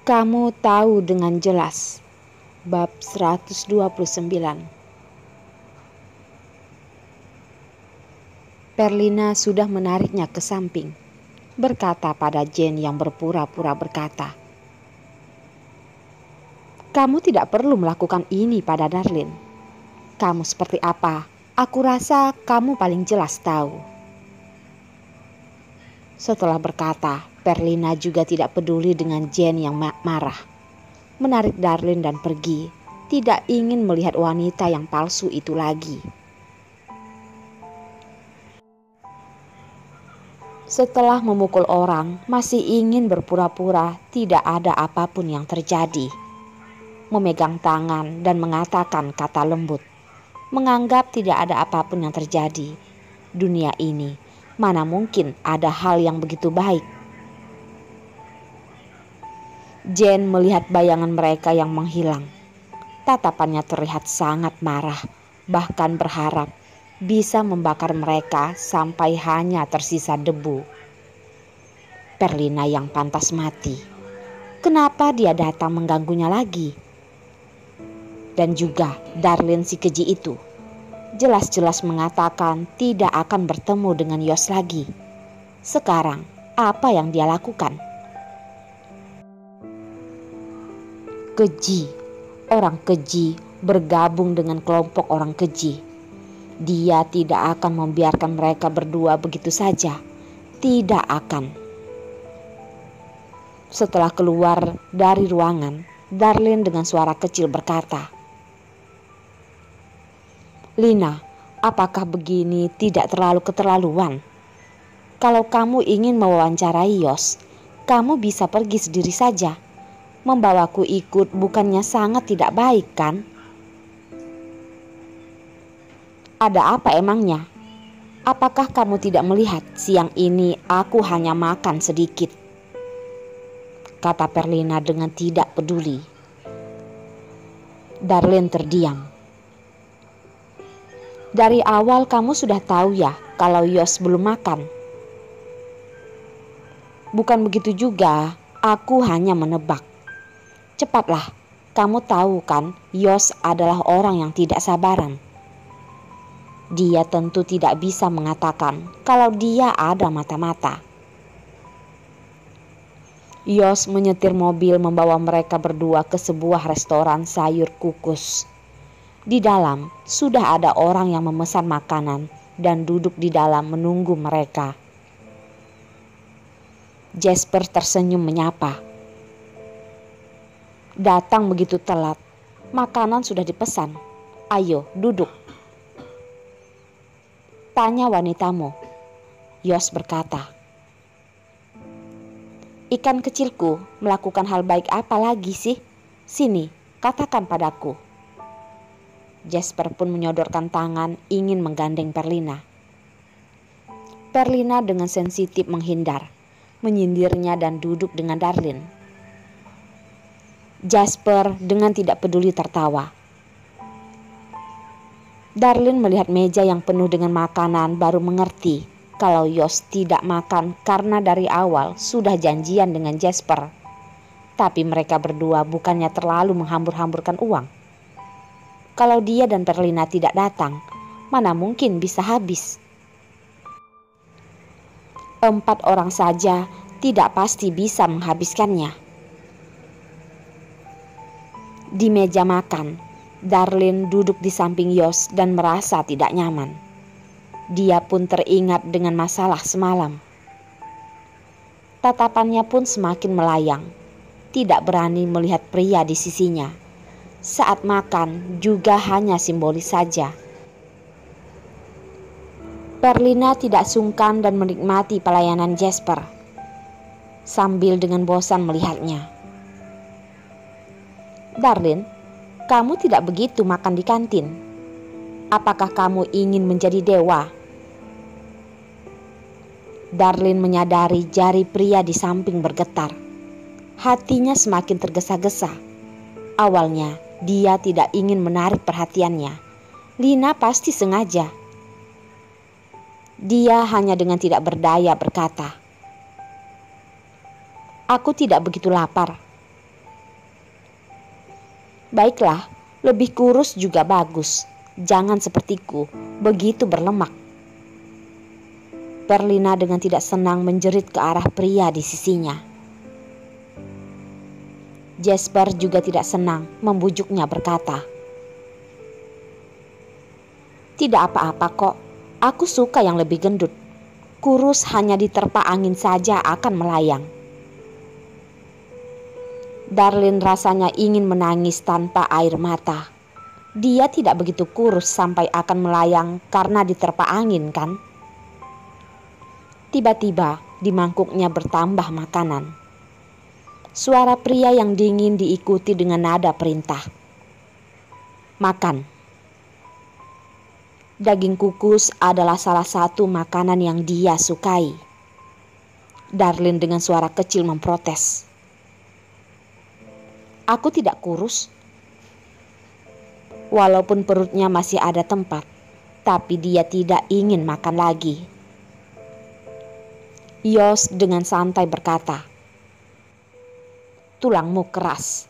Kamu tahu dengan jelas. Bab 129. Perlina sudah menariknya ke samping, berkata pada Jane yang berpura-pura berkata, "Kamu tidak perlu melakukan ini pada Darlene. Kamu seperti apa? Aku rasa kamu paling jelas tahu." Setelah berkata, Perlina juga tidak peduli dengan Jane yang marah, menarik Darlene dan pergi, tidak ingin melihat wanita yang palsu itu lagi. Setelah memukul orang, masih ingin berpura-pura tidak ada apapun yang terjadi. Memegang tangan dan mengatakan kata lembut, menganggap tidak ada apapun yang terjadi. Dunia ini, mana mungkin ada hal yang begitu baik. Jane melihat bayangan mereka yang menghilang. Tatapannya terlihat sangat marah, bahkan berharap bisa membakar mereka sampai hanya tersisa debu. Perlina yang pantas mati. Kenapa dia datang mengganggunya lagi? Dan juga Darlene si keji itu jelas-jelas mengatakan tidak akan bertemu dengan Yos lagi. Sekarang apa yang dia lakukan? Keji, orang keji bergabung dengan kelompok orang keji. Dia tidak akan membiarkan mereka berdua begitu saja. Tidak akan. Setelah keluar dari ruangan, Darlene dengan suara kecil berkata, "Lina, apakah begini tidak terlalu keterlaluan? Kalau kamu ingin mewawancarai Yos, kamu bisa pergi sendiri saja. Membawaku ikut bukannya sangat tidak baik, kan?" "Ada apa emangnya? Apakah kamu tidak melihat siang ini aku hanya makan sedikit?" kata Perlina dengan tidak peduli. Darlene terdiam. "Dari awal kamu sudah tahu ya kalau Yos belum makan?" "Bukan begitu juga, aku hanya menebak. Cepatlah, kamu tahu kan Yos adalah orang yang tidak sabaran. Dia tentu tidak bisa mengatakan kalau dia ada mata-mata." Yos menyetir mobil membawa mereka berdua ke sebuah restoran sayur kukus. Di dalam sudah ada orang yang memesan makanan dan duduk di dalam menunggu mereka. Jasper tersenyum menyapa. "Datang begitu telat, makanan sudah dipesan. Ayo duduk." "Tanya wanitamu," Yos berkata. "Ikan kecilku melakukan hal baik apa lagi sih? Sini, katakan padaku." Jasper pun menyodorkan tangan ingin menggandeng Perlina. Perlina dengan sensitif menghindar, menyindirnya dan duduk dengan Darlene. Jasper dengan tidak peduli tertawa. Darlene melihat meja yang penuh dengan makanan baru mengerti kalau Yos tidak makan karena dari awal sudah janjian dengan Jasper. Tapi mereka berdua bukannya terlalu menghambur-hamburkan uang. Kalau dia dan Perlina tidak datang, mana mungkin bisa habis. 4 orang saja tidak pasti bisa menghabiskannya. Di meja makan, Darlene duduk di samping Yos dan merasa tidak nyaman. Dia pun teringat dengan masalah semalam. Tatapannya pun semakin melayang, tidak berani melihat pria di sisinya. Saat makan juga hanya simbolis saja. Perlina tidak sungkan dan menikmati pelayanan Jasper, sambil dengan bosan melihatnya. "Darlene, kamu tidak begitu makan di kantin. Apakah kamu ingin menjadi dewa?" Darlene menyadari jari pria di samping bergetar. Hatinya semakin tergesa-gesa. Awalnya dia tidak ingin menarik perhatiannya. Lina pasti sengaja. Dia hanya dengan tidak berdaya berkata, "Aku tidak begitu lapar." Baiklah, lebih kurus juga bagus. Jangan sepertiku, begitu berlemak. Perlina dengan tidak senang menjerit ke arah pria di sisinya. Jasper juga tidak senang membujuknya berkata, "Tidak apa-apa kok, aku suka yang lebih gendut. Kurus hanya diterpa angin saja akan melayang." Darlin rasanya ingin menangis tanpa air mata. Dia tidak begitu kurus sampai akan melayang karena diterpa angin kan? Tiba-tiba di mangkuknya bertambah makanan. Suara pria yang dingin diikuti dengan nada perintah. "Makan." Daging kukus adalah salah satu makanan yang dia sukai. Darlin dengan suara kecil memprotes. "Aku tidak kurus." Walaupun perutnya masih ada tempat, tapi dia tidak ingin makan lagi. Yos dengan santai berkata, "Tulangmu keras."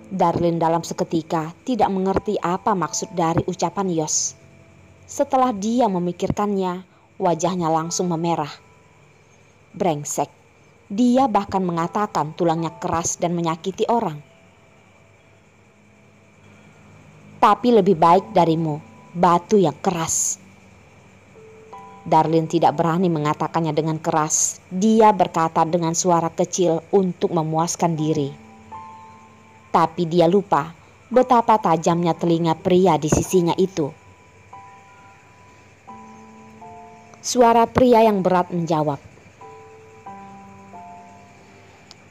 Darlin dalam seketika tidak mengerti apa maksud dari ucapan Yos. Setelah dia memikirkannya, wajahnya langsung memerah. Brengsek, dia bahkan mengatakan tulangnya keras dan menyakiti orang. "Tapi lebih baik darimu, batu yang keras." Darlin tidak berani mengatakannya dengan keras. Dia berkata dengan suara kecil untuk memuaskan diri. Tapi dia lupa betapa tajamnya telinga pria di sisinya itu. Suara pria yang berat menjawab,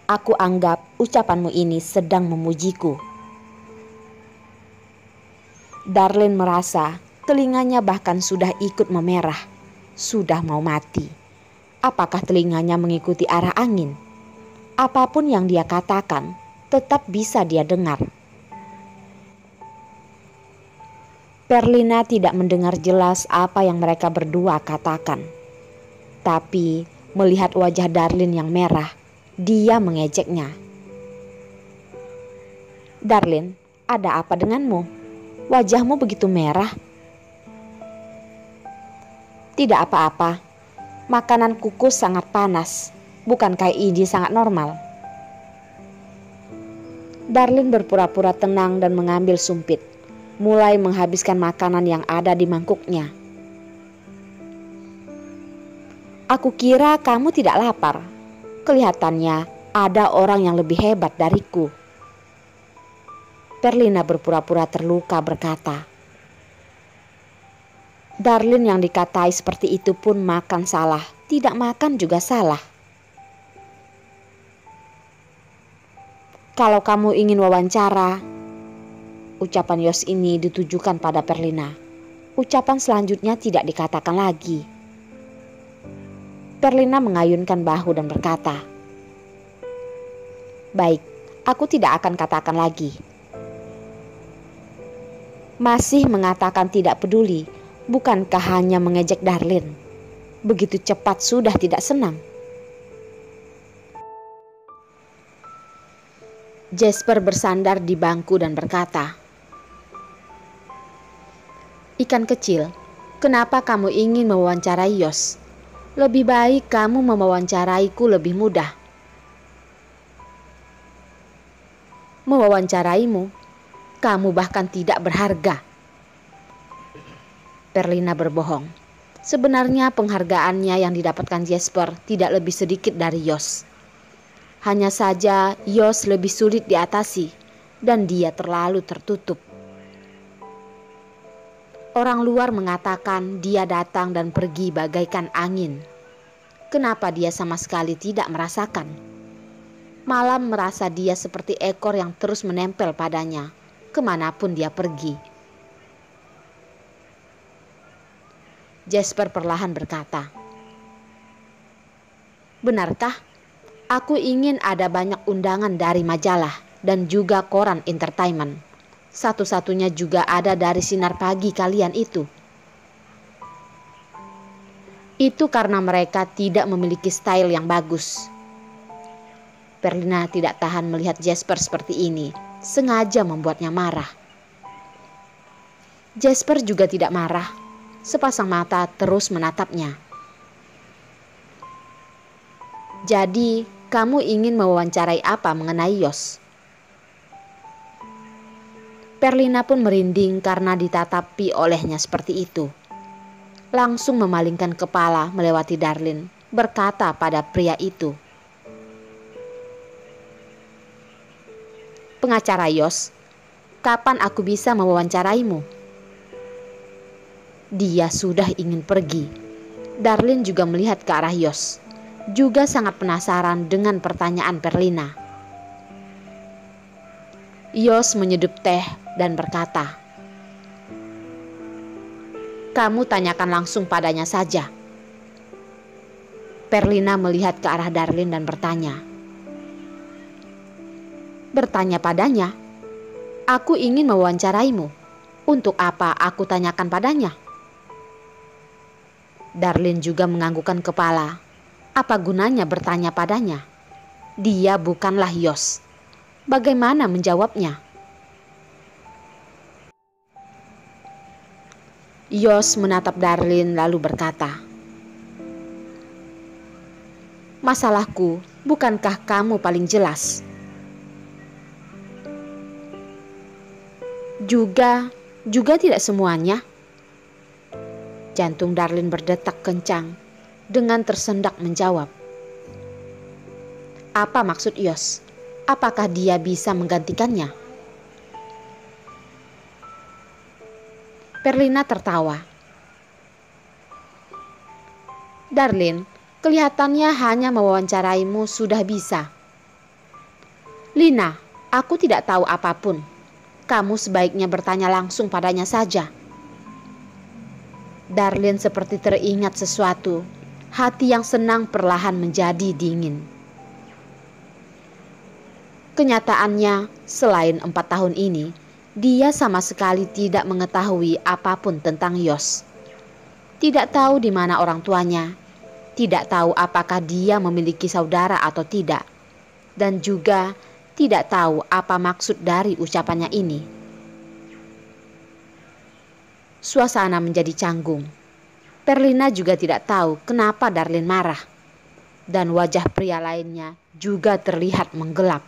"Aku anggap ucapanmu ini sedang memujiku." Darlin merasa telinganya bahkan sudah ikut memerah. Sudah mau mati. Apakah telinganya mengikuti arah angin? Apapun yang dia katakan, tetap bisa dia dengar. Perlina tidak mendengar jelas apa yang mereka berdua katakan. Tapi melihat wajah Darlin yang merah, dia mengejeknya. "Darlin, ada apa denganmu? Wajahmu begitu merah." "Tidak apa-apa, makanan kukus sangat panas. Bukankah ini sangat normal?" Darlin berpura-pura tenang dan mengambil sumpit, mulai menghabiskan makanan yang ada di mangkuknya. "Aku kira kamu tidak lapar. Kelihatannya ada orang yang lebih hebat dariku." Perlina berpura-pura terluka berkata. Darlin yang dikatai seperti itu pun makan salah, tidak makan juga salah. "Kalau kamu ingin wawancara," ucapan Yos ini ditujukan pada Perlina. Ucapan selanjutnya tidak dikatakan lagi. Perlina mengayunkan bahu dan berkata, "Baik, aku tidak akan katakan lagi." Masih mengatakan tidak peduli, bukankah hanya mengejek Darlin? Begitu cepat sudah tidak senang. Jasper bersandar di bangku dan berkata, "Ikan kecil, kenapa kamu ingin mewawancarai Yos? Lebih baik kamu mewawancaraiku lebih mudah." "Mewawancaraimu? Kamu bahkan tidak berharga." Perlina berbohong. Sebenarnya penghargaannya yang didapatkan Jasper tidak lebih sedikit dari Yos. Hanya saja Yos lebih sulit diatasi dan dia terlalu tertutup. Orang luar mengatakan dia datang dan pergi bagaikan angin. Kenapa dia sama sekali tidak merasakan? Malah merasa dia seperti ekor yang terus menempel padanya, kemanapun dia pergi. Jasper perlahan berkata, "Benarkah? Aku ingin ada banyak undangan dari majalah dan juga koran entertainment. Satu-satunya juga ada dari sinar pagi kalian itu." "Itu karena mereka tidak memiliki style yang bagus." Perlina tidak tahan melihat Jasper seperti ini. sengaja membuatnya marah. Jasper juga tidak marah. Sepasang mata terus menatapnya. Jadi, kamu ingin mewawancarai apa mengenai Yos? Perlina pun merinding karena ditatapi olehnya seperti itu. Langsung memalingkan kepala melewati Darlin, berkata pada pria itu, "Pengacara Yos, kapan aku bisa mewawancaraimu?" Dia sudah ingin pergi. Darlin juga melihat ke arah Yos, juga sangat penasaran dengan pertanyaan Perlina. Yos menyeduh teh dan berkata, "Kamu tanyakan langsung padanya saja." Perlina melihat ke arah Darlin dan bertanya, "Bertanya padanya? Aku ingin mewawancaraimu. Untuk apa aku tanyakan padanya?" Darlin juga menganggukkan kepala. Apa gunanya bertanya padanya? Dia bukanlah Yos. Bagaimana menjawabnya? Yos menatap Darlin lalu berkata, "Masalahku, bukankah kamu paling jelas?" Juga tidak semuanya. Jantung Darlin berdetak kencang dengan tersendak menjawab, "Apa maksud Yos? Apakah dia bisa menggantikannya?" Perlina tertawa. "Darlin, kelihatannya hanya mewawancaraimu sudah bisa." "Lina, aku tidak tahu apapun. Kamu sebaiknya bertanya langsung padanya saja." Darlin seperti teringat sesuatu. Hati yang senang perlahan menjadi dingin. Kenyataannya, selain 4 tahun ini, dia sama sekali tidak mengetahui apapun tentang Yos. Tidak tahu di mana orang tuanya, tidak tahu apakah dia memiliki saudara atau tidak, dan juga tidak tahu apa maksud dari ucapannya ini. Suasana menjadi canggung. Perlina juga tidak tahu kenapa Darlin marah, dan wajah pria lainnya juga terlihat menggelap.